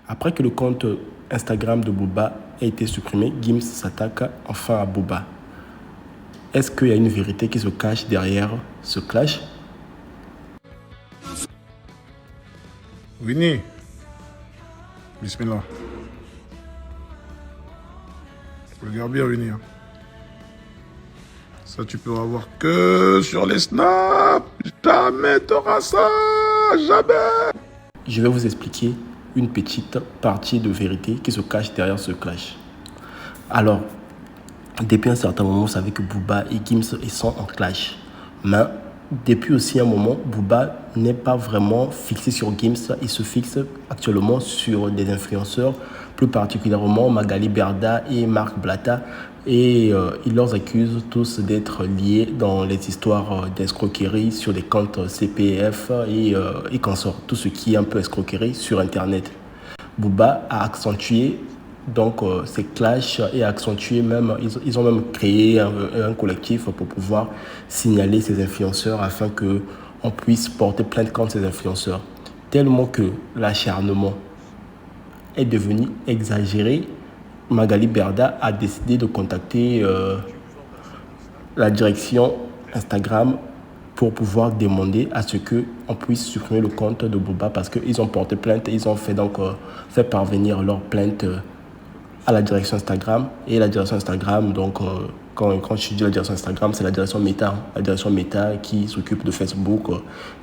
Après que le compte Instagram de Booba a été supprimé, Gims s'attaque enfin à Booba. Est-ce qu'il y a une vérité qui se cache derrière ce clash? Winnie, Bismillah. Regarde bien, Winnie. Ça, tu peux avoir que sur les snaps. Jamais t'auras ça. Jamais. Je vais vous expliquer une petite partie de vérité qui se cache derrière ce clash. Alors, depuis un certain moment, vous savez que Booba et Gims ils sont en clash. Mais depuis aussi un moment, Booba n'est pas vraiment fixé sur Gims. Il se fixe actuellement sur des influenceurs, plus particulièrement Magali Berda et Marc Blatta. Et il leur accuse tous d'être liés dans les histoires d'escroquerie sur les comptes CPF et consorts. Tout ce qui est un peu escroquerie sur Internet. Booba a accentué donc ces clashs et accentué même, ils ont même créé un collectif pour pouvoir signaler ces influenceurs afin qu'on puisse porter plainte contre ces influenceurs. Tellement que l'acharnement est devenu exagéré, Magali Berda a décidé de contacter la direction Instagram pour pouvoir demander à ce qu'on puisse supprimer le compte de Booba parce qu'ils ont porté plainte, ils ont fait donc fait parvenir leur plainte à la direction Instagram. Et la direction Instagram, donc quand je dis la direction Instagram, c'est la direction Meta, la direction Meta qui s'occupe de Facebook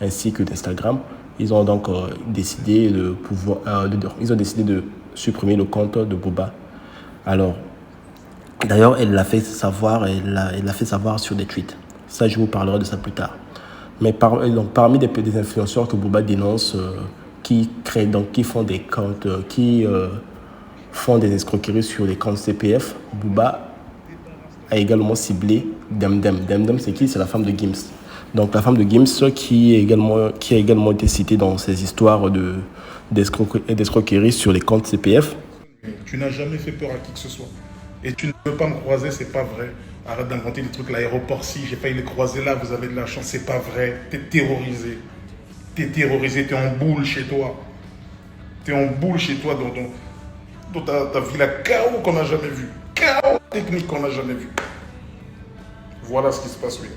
ainsi que d'Instagram. Ils ont donc décidé ils ont décidé de supprimer le compte de Booba. Alors, d'ailleurs, elle l'a fait savoir, elle l'a fait savoir sur des tweets. Ça, je vous parlerai de ça plus tard. Mais parmi des influenceurs que Booba dénonce, qui créent donc, qui font des comptes, qui font des escroqueries sur les comptes CPF, Booba a également ciblé Demdem. Demdem, c'est qui? C'est la femme de Gims. Donc la femme de Gims qui a également été citée dans ces histoires d'escroqueries sur les comptes CPF. Tu n'as jamais fait peur à qui que ce soit. Et tu ne peux pas me croiser, c'est pas vrai. Arrête d'inventer des trucs, l'aéroport, si j'ai failli les croiser là, vous avez de la chance, c'est pas vrai. T'es terrorisé. T'es terrorisé, t'es en boule chez toi. T'es en boule chez toi dans ta vie, la chaos qu'on n'a jamais vu. Chaos technique qu'on n'a jamais vu. Voilà ce qui se passe, oui.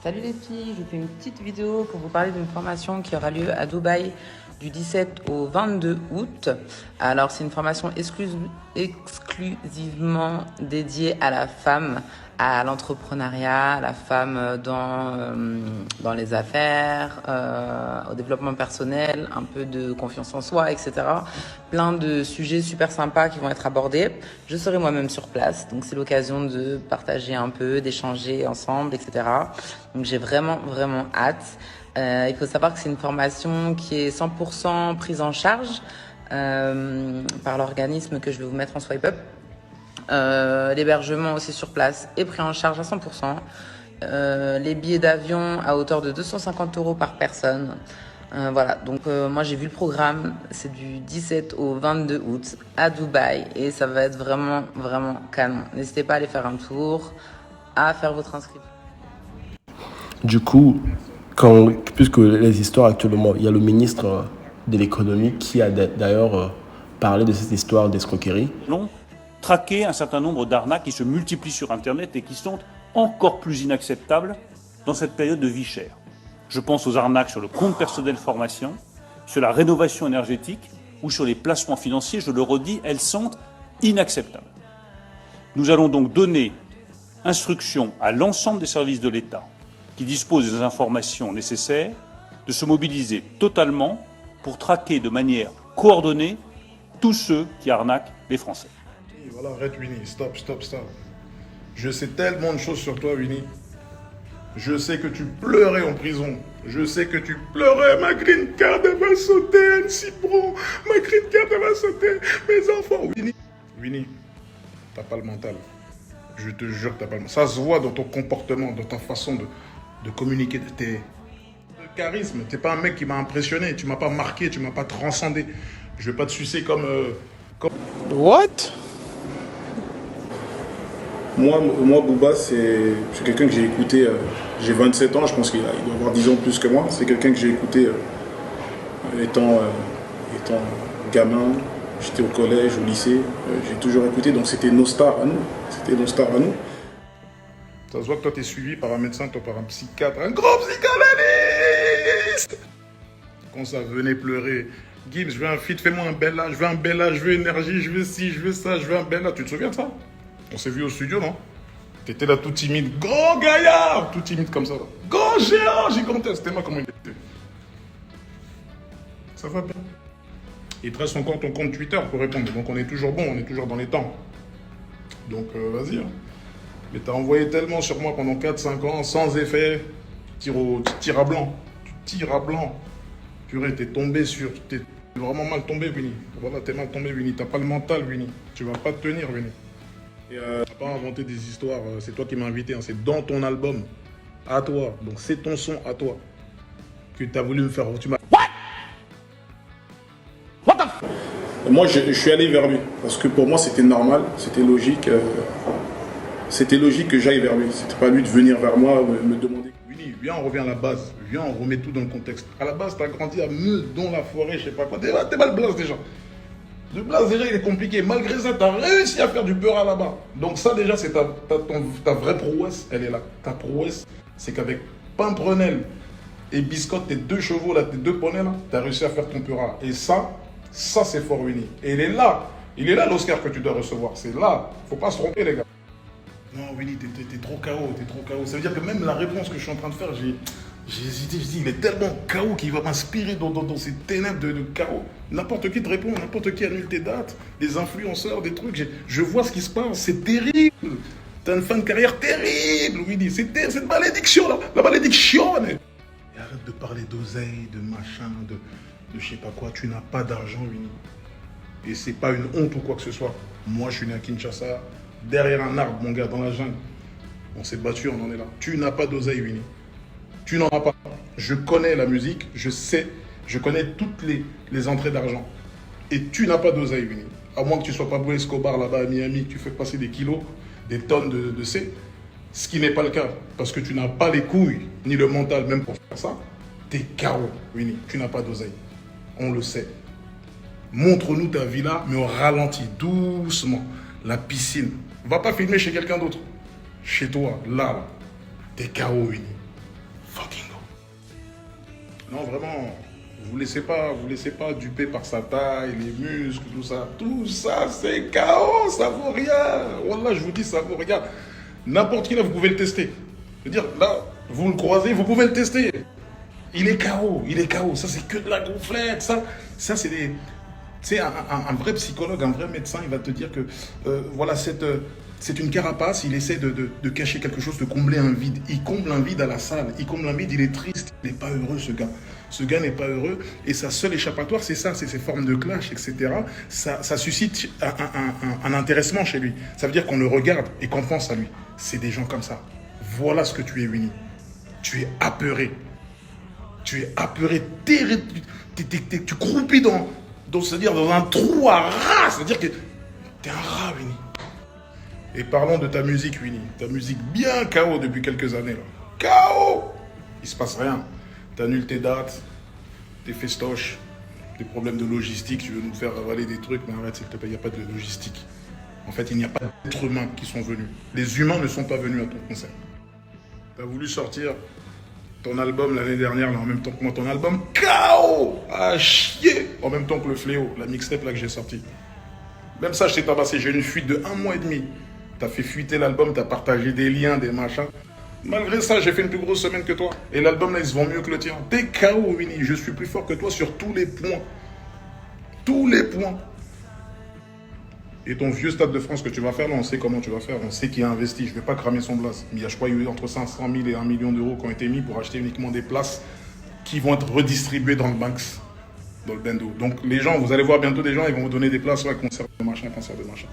Salut les filles, je fais une petite vidéo pour vous parler d'une formation qui aura lieu à Dubaï du 17 au 22 août. Alors c'est une formation exclusivement dédiée à la femme, à l'entrepreneuriat, à la femme dans les affaires, au développement personnel, un peu de confiance en soi, etc. Plein de sujets super sympas qui vont être abordés. Je serai moi-même sur place, donc c'est l'occasion de partager un peu, d'échanger ensemble, etc. Donc j'ai vraiment hâte. Il faut savoir que c'est une formation qui est 100% prise en charge par l'organisme que je vais vous mettre en swipe up. L'hébergement aussi sur place est pris en charge à 100%. Les billets d'avion à hauteur de 250 € par personne. Voilà, donc moi j'ai vu le programme, c'est du 17 au 22 août à Dubaï et ça va être vraiment canon. N'hésitez pas à aller faire un tour, à faire votre inscription. Du coup, puisque les histoires actuellement, il y a le ministre de l'économie qui a d'ailleurs parlé de cette histoire d'escroquerie. Non, traquer un certain nombre d'arnaques qui se multiplient sur Internet et qui sont encore plus inacceptables dans cette période de vie chère. Je pense aux arnaques sur le compte personnel formation, sur la rénovation énergétique ou sur les placements financiers. Je le redis, elles sont inacceptables. Nous allons donc donner instruction à l'ensemble des services de l'État qui disposent des informations nécessaires de se mobiliser totalement pour traquer de manière coordonnée tous ceux qui arnaquent les Français. Voilà, arrête Winnie, stop. Je sais tellement de choses sur toi, Winnie. Je sais que tu pleurais en prison. Je sais que tu pleurais. Ma green card, elle va sauter, Annecy Bron. Ma green card, elle va sauter. Mes enfants. Winnie, t'as pas le mental. Je te jure que t'as pas le mental. Ça se voit dans ton comportement, dans ta façon de communiquer. T'es de charisme. T'es pas un mec qui m'a impressionné. Tu m'as pas marqué, tu m'as pas transcendé. Je vais pas te sucer comme... What? Moi, Booba, c'est quelqu'un que j'ai écouté, j'ai 27 ans, je pense qu'il doit avoir 10 ans de plus que moi. C'est quelqu'un que j'ai écouté étant gamin, J'étais au collège, au lycée, j'ai toujours écouté, donc c'était nos stars à nous. C'était nos stars à nous. Ça se voit que toi, t'es suivi par un médecin, toi, par un psychiatre, un grand psychanalyste. Quand ça venait pleurer, Gims, je veux un feat, fais-moi un bel là, je veux un bel là, je veux énergie, je veux ci, je veux ça, je veux un bel là. Tu te souviens de ça? On s'est vu au studio, non? T'étais là tout timide, grand gaillard, tout timide comme ça. Là. Grand géant, gigantesque, c'était moi comment il était. Ça va bien. Il te reste encore ton compte Twitter pour répondre, donc on est toujours bon, on est toujours dans les temps. Donc vas-y. Hein. Mais t'as envoyé tellement sur moi pendant 4-5 ans, sans effet, tu tires à blanc. Tu tires à blanc. Purée, t'es tombé sur... T'es vraiment mal tombé, Winnie. Voilà, t'es mal tombé, Winnie. T'as pas le mental, Winnie. Tu vas pas te tenir, Winnie. Et t'as pas inventé des histoires, c'est toi qui m'as invité, hein. C'est dans ton album, à toi. Donc c'est ton son à toi. Que t'as voulu me faire... Tu m'as... Moi, je suis allé vers lui. Parce que pour moi, c'était normal, c'était logique. C'était logique que j'aille vers lui. C'était pas lui de venir vers moi, me demander. Winnie, viens, on revient à la base. Viens, on remet tout dans le contexte. À la base, t'as grandi à Meudon, la forêt, je sais pas quoi. T'es mal Blaze déjà. Le Blaze déjà, il est compliqué. Malgré ça, t'as réussi à faire du beurre là-bas. Donc ça déjà, c'est ta vraie prouesse, elle est là. Ta prouesse, c'est qu'avec Pimprenel et Biscotte, tes 2 chevaux là, tes 2 poneys là, t'as réussi à faire ton beurre. Et ça c'est fort, Winnie. Et il est là l'Oscar que tu dois recevoir. C'est là. Faut pas se tromper, les gars. Non, Winnie, t'es trop KO, t'es trop KO. Ça veut dire que même la réponse que je suis en train de faire, j'ai hésité. Je dis, il est tellement KO qu'il va m'inspirer dans ces ténèbres de KO. N'importe qui te répond, n'importe qui annule tes dates, des influenceurs, des trucs. Je vois ce qui se passe, c'est terrible. T'as une fin de carrière terrible, Winnie. C'est une malédiction, là. La malédiction. Et arrête de parler d'oseille, de machin, de je sais pas quoi. Tu n'as pas d'argent, Winnie. Et c'est pas une honte ou quoi que ce soit. Moi, je suis né à Kinshasa. Derrière un arbre, mon gars, dans la jungle. On s'est battu, on en est là. Tu n'as pas d'oseille, Winnie. Tu n'en as pas. Je connais la musique, je sais, je connais toutes les entrées d'argent. Et tu n'as pas d'oseille, Winnie. À moins que tu sois Pablo Escobar là-bas à Miami, que tu fais passer des kilos, des tonnes de C. Ce qui n'est pas le cas. Parce que tu n'as pas les couilles, ni le mental même pour faire ça. T'es KO, Winnie. Tu n'as pas d'oseille. On le sait. Montre-nous ta villa, mais au ralenti, doucement. La piscine. Va pas filmer chez quelqu'un d'autre. Chez toi, là. T'es KO, Winnie. Fucking go. Non, vraiment, vous laissez pas duper par sa taille, les muscles, tout ça. Tout ça, c'est KO, ça vaut rien. Wallah, je vous dis, ça vaut rien. N'importe qui, là, vous pouvez le tester. Je veux dire, là, vous le croisez, vous pouvez le tester. Il est KO, il est KO. Ça, c'est que de la gonflette. Ça c'est des... Tu sais, un vrai psychologue, un vrai médecin, il va te dire que, voilà, c'est une carapace, il essaie de cacher quelque chose, de combler un vide. Il comble un vide à la salle, il comble un vide, il est triste, il n'est pas heureux, ce gars. Ce gars n'est pas heureux, et sa seule échappatoire, c'est ça, c'est ces formes de clash, etc. Ça suscite un intéressement chez lui. Ça veut dire qu'on le regarde et qu'on pense à lui. C'est des gens comme ça. Voilà ce que tu es, Winnie. Tu es apeuré. Tu es apeuré, tu croupis c'est-à-dire dans un trou à rat, c'est-à-dire que t'es un rat, Winnie. Et parlons de ta musique, Winnie. Ta musique bien KO depuis quelques années, là. KO. Il se passe rien. T'annules tes dates, tes festoches, des problèmes de logistique, tu veux nous faire avaler des trucs, mais arrête, s'il te plaît, il n'y a pas de logistique. En fait, il n'y a pas d'êtres humains qui sont venus. Les humains ne sont pas venus à ton concert. T'as voulu sortir ton album l'année dernière, là, en même temps que moi, ton album KO à chier, en même temps que le Fléau, la mixtape là que j'ai sorti. Même ça, je t'ai tabassé, j'ai une fuite de 1 mois et demi. T'as fait fuiter l'album, t'as partagé des liens, des machins. Malgré ça, j'ai fait une plus grosse semaine que toi. Et l'album là, il se vend mieux que le tien. T'es KO, Winnie, je suis plus fort que toi sur tous les points. Tous les points. Et ton vieux Stade de France que tu vas faire, là, on sait comment tu vas faire. On sait qui a investi. Je ne vais pas cramer son blase. Mais il y a, je crois, eu entre 500 000 et 1 million d'euros qui ont été mis pour acheter uniquement des places qui vont être redistribuées dans le Banks, dans le Bendo. Donc les gens, vous allez voir bientôt des gens, ils vont vous donner des places, ouais, concert de machin, concert de machin.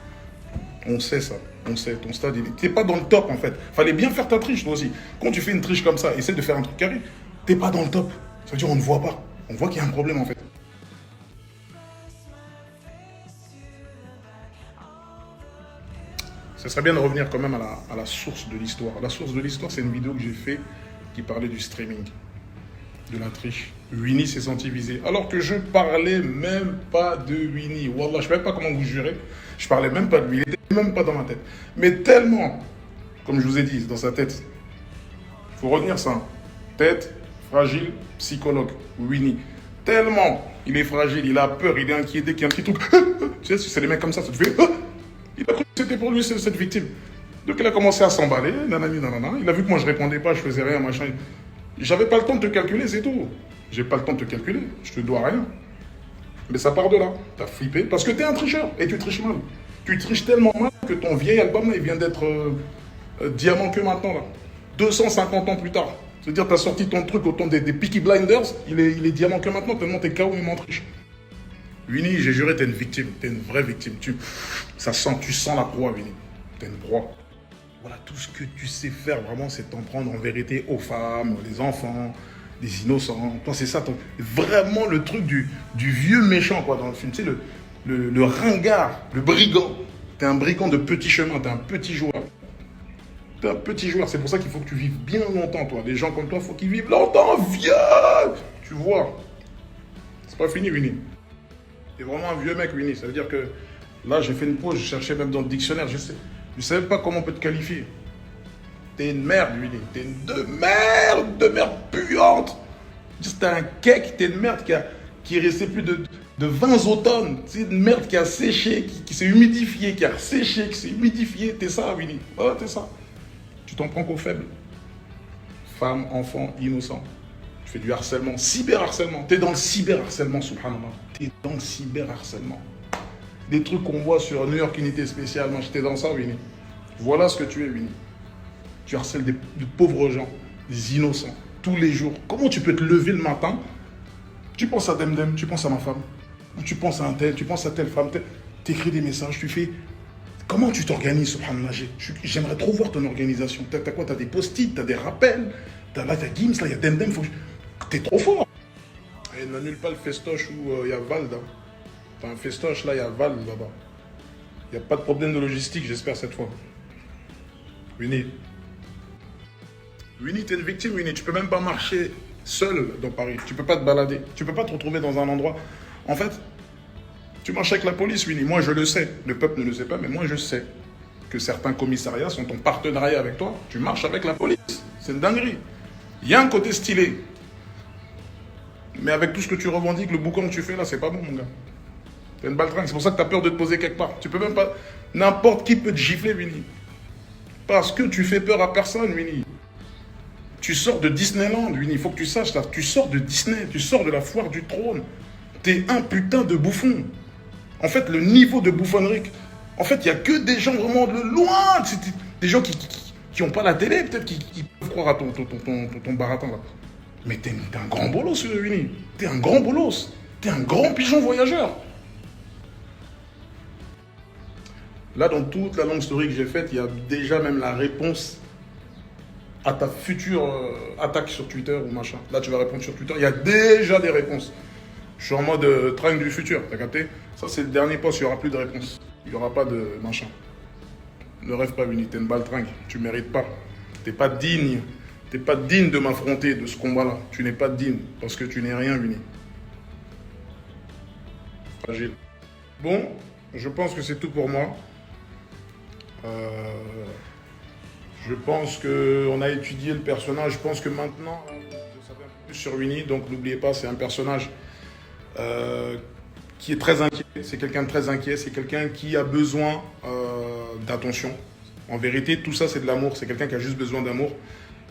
On sait ça. On sait. Ton stade, t'es pas dans le top, en fait. Fallait bien faire ta triche, toi aussi. Quand tu fais une triche comme ça, essaie de faire un truc carré. T'es pas dans le top. Ça veut dire on ne voit pas. On voit qu'il y a un problème, en fait. Ça serait bien de revenir quand même à la source de l'histoire. La source de l'histoire, c'est une vidéo que j'ai faite qui parlait du streaming. de la triche. Winnie s'est senti visé. Alors que je parlais même pas de Winnie. Wallah, je ne sais même pas comment vous jurer. Je parlais même pas de lui. Il n'était même pas dans ma tête. Mais tellement, comme je vous ai dit, dans sa tête. Il faut retenir ça. Tête, fragile, psychologue. Winnie. Tellement, il est fragile, il a peur, il est inquiet dès qu'il y a un petit truc. Tu sais, c'est des mecs comme ça te fait. Il a cru que c'était pour lui, cette victime. Donc il a commencé à s'emballer, nanani, nanana. Il a vu que moi je répondais pas, je faisais rien, machin. J'avais pas le temps de te calculer, c'est tout. J'ai pas le temps de te calculer, je te dois rien. Mais ça part de là. T'as flippé parce que t'es un tricheur et tu triches mal. Tu triches tellement mal que ton vieil album là, il vient d'être diamant que maintenant là. 250 ans plus tard. C'est-à-dire t'as sorti ton truc au temps des Peaky Blinders, il est diamant que maintenant tellement t'es KO et en triche. Winnie, j'ai juré, t'es une victime, t'es une vraie victime. Tu sens la proie, Winnie. T'es une proie. Voilà, tout ce que tu sais faire vraiment, c'est t'en prendre en vérité aux femmes, les enfants, les innocents. Toi, c'est ça, vraiment le truc du vieux méchant, quoi, dans le film. Tu sais, le ringard, le brigand. T'es un brigand de petit chemin, t'es un petit joueur. T'es un petit joueur, c'est pour ça qu'il faut que tu vives bien longtemps, toi. Des gens comme toi, il faut qu'ils vivent longtemps, vieux. Tu vois, c'est pas fini, Winnie. T'es vraiment un vieux mec, Winnie. Ça veut dire que là, j'ai fait une pause, je cherchais même dans le dictionnaire, je savais pas comment on peut te qualifier. T'es une merde, Winnie. T'es une de merde puante. T'es un cake, t'es une merde qui est restée plus de 20 automnes. C'est une merde qui a séché, qui s'est humidifiée, qui a séché, qui s'est humidifiée. T'es ça, Winnie. Oh, t'es ça. Tu t'en prends qu'aux faibles. Femmes, enfants, innocents. Tu fais du harcèlement, cyberharcèlement. T'es dans le cyberharcèlement, subhanallah. T'es dans le cyberharcèlement. Des trucs qu'on voit sur New York Unité Spéciale. Moi, j'étais dans ça, Winnie. Voilà ce que tu es, Winnie. Tu harcèles de pauvres gens, des innocents, tous les jours. Comment tu peux te lever le matin? Tu penses à Demdem, tu penses à ma femme. Ou tu penses à un tel, tu penses à telle femme. Tu écris des messages, tu fais... Comment tu t'organises, subhanallah? J'aimerais trop voir ton organisation. T'as quoi? T'as des post-it, t'as des rappels. Là, t'as Gims, là, il y a Demdem. T'es trop fort. Et n'annule pas le festoche où il y a Val, là. T'as un festoche, là, il y a Val, là-bas. Il n'y a pas de problème de logistique, j'espère, cette fois. Winnie. Winnie, t'es une victime, Winnie. Tu peux même pas marcher seul dans Paris. Tu peux pas te balader. Tu peux pas te retrouver dans un endroit. En fait, tu marches avec la police, Winnie. Moi, je le sais. Le peuple ne le sait pas, mais moi, je sais que certains commissariats sont en partenariat avec toi. Tu marches avec la police. C'est une dinguerie. Il y a un côté stylé. Mais avec tout ce que tu revendiques, le boucan que tu fais là, c'est pas bon, mon gars. T'es une baltringue. C'est pour ça que t'as peur de te poser quelque part. Tu peux même pas... N'importe qui peut te gifler, Winnie. Parce que tu fais peur à personne, Winnie. Tu sors de Disneyland, Winnie. Il faut que tu saches ça. Tu sors de Disney. Tu sors de la foire du trône. T'es un putain de bouffon. En fait, le niveau de bouffonnerie... En fait, il n'y a que des gens vraiment de loin. Des gens qui n'ont pas la télé, peut-être, qui peuvent croire à ton baratin, là. Mais t'es un grand bolos, Winnie. T'es un grand bolos. T'es un grand pigeon voyageur. Là, dans toute la longue story que j'ai faite, il y a déjà même la réponse à ta future attaque sur Twitter ou machin. Là, tu vas répondre sur Twitter. Il y a déjà des réponses. Je suis en mode tringue du futur, t'as capté? Ça, c'est le dernier post, il n'y aura plus de réponse. Il n'y aura pas de machin. Ne rêve pas, Winnie, t'es une baltringue. Tu mérites pas. T'es pas digne. T'es pas digne de m'affronter de ce combat-là. Tu n'es pas digne parce que tu n'es rien, Winnie. Fragile. Bon, je pense que c'est tout pour moi. Je pense qu'on a étudié le personnage. Je pense que maintenant, vous savez un peu plus sur Winnie. Donc n'oubliez pas, c'est un personnage qui est très inquiet. C'est quelqu'un de très inquiet. C'est quelqu'un qui a besoin d'attention. En vérité, tout ça, c'est de l'amour. C'est quelqu'un qui a juste besoin d'amour.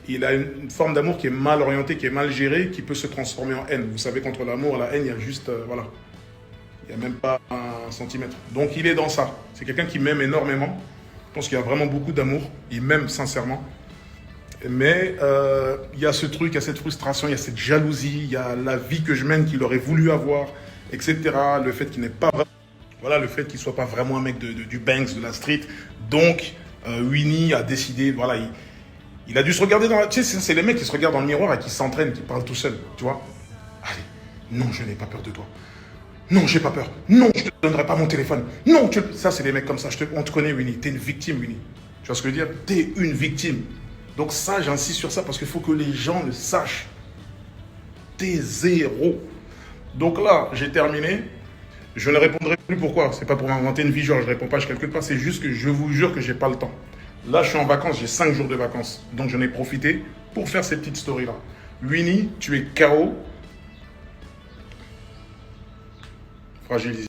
Il a une forme d'amour qui est mal orientée, qui est mal gérée, qui peut se transformer en haine. Vous savez, contre l'amour, la haine, il y a juste... voilà. Il n'y a même pas un centimètre. Donc il est dans ça. C'est quelqu'un qui m'aime énormément. Je pense qu'il y a vraiment beaucoup d'amour. Il m'aime sincèrement. Mais il y a ce truc, il y a cette frustration, il y a cette jalousie, il y a la vie que je mène qu'il aurait voulu avoir, etc. Le fait qu'il n'est pas... Voilà, le fait qu'il ne soit pas vraiment un mec du Banks, de la street. Donc, Winnie a décidé... Voilà, il a dû se regarder dans la... Tu sais, c'est les mecs qui se regardent dans le miroir et qui s'entraînent, qui parlent tout seuls, tu vois. Allez, non, je n'ai pas peur de toi. Non, j'ai pas peur. Non, je te donnerai pas mon téléphone. Non, ça, c'est des mecs comme ça. On te connaît, Winnie. T'es une victime, Winnie. Tu vois ce que je veux dire? T'es une victime. Donc ça, j'insiste sur ça parce qu'il faut que les gens le sachent. T'es zéro. Donc là, j'ai terminé. Je ne répondrai plus pourquoi. C'est pas pour m'inventer une vie, genre je réponds pas, je calcule pas. C'est juste que je vous jure que j'ai pas le temps. Là, je suis en vacances, j'ai 5 jours de vacances. Donc j'en ai profité pour faire ces petites stories-là. Winnie, tu es KO. Fragilisé.